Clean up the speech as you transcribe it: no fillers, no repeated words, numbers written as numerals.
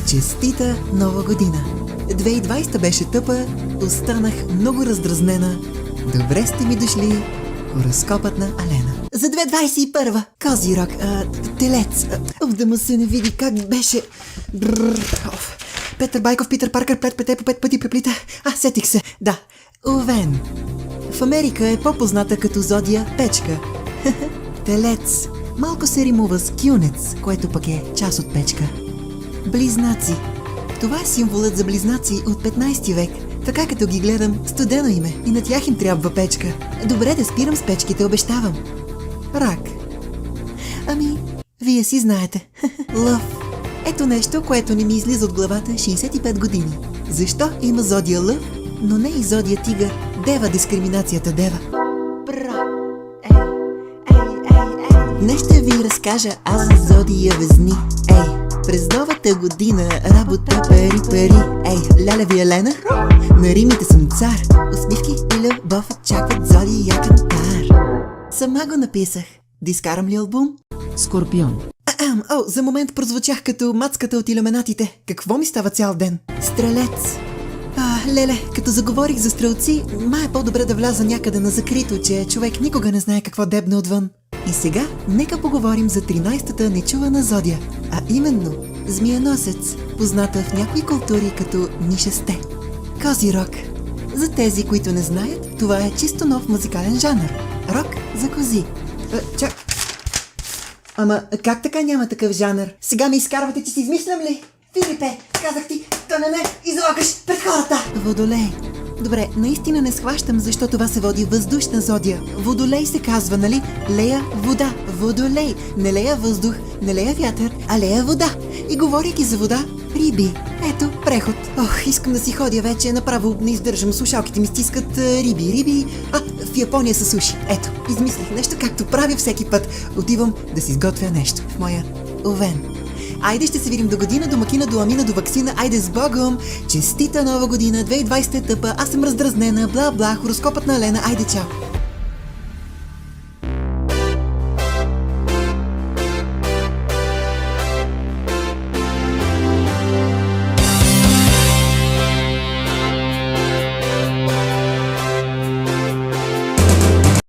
Честита нова година! 2020 беше тъпа, останах много раздразнена. Добре сте ми дошли, хороскопът на Алена. За 2021 Козирог, Телец, да му се не види как беше. Петър Байков, Питър Паркър, плет по 5 пъти преплита. Сетих се, да. Овен. В Америка е по-позната като зодия Печка. Телец. Малко се римува с Кюнец, което пък е част от Печка. Близнаци. Това е символът за близнаци от 15 век. Така като ги гледам, студено име и на тях им трябва печка. Добре, да спирам с печките, обещавам. Рак. Вие си знаете. Лъв. Ето нещо, което не ми излиза от главата 65 години. Защо има зодия Лъв, но не и зодия Тигър? Дева дискриминацията, дева. Днес ще ви разкажа аз за зодия Везни. През новата година работа пари. Ляля ви Елена? На римите съм цар. Усмивки и любов очакват зодия кантар. Сама го написах. Да изкарам ли албум? Скорпион. За момент прозвучах като мацката от илюминатите. Какво ми става цял ден? Стрелец. Леле, като заговорих за стрелци, е по-добре да вляза някъде на закрито, че човек никога не знае какво дебне отвън. И сега, нека поговорим за 13-та нечувана зодия, а именно Змиеносец, позната в някои култури като нишесте. Козирог. За тези, които не знаят, това е чисто нов музикален жанр. Рок за кози. Как така няма такъв жанр? Сега ми изкарвате, че си измислям ли? Филипе, казах ти да не ме излагаш пред хората! Водолей. Добре, наистина не схващам защо това се води въздушна зодия. Водолей се казва, нали? Лея вода. Водолей. Не лея въздух, не лея вятър, а лея вода. И говорейки за вода, риби. Ето, преход. Искам да си ходя вече, направо не издържам, слушалките ми стискат. Риби. В Япония са суши. Ето, измислих нещо, както правя всеки път. Отивам да си изготвя нещо в моя овен. Айде, ще се видим до година, до макина, до амина, до ваксина. Айде с Богом! Честита нова година, 2020 е тъпа, аз съм раздразнена, бла-бла, хороскопът на Алена. Айде, чао!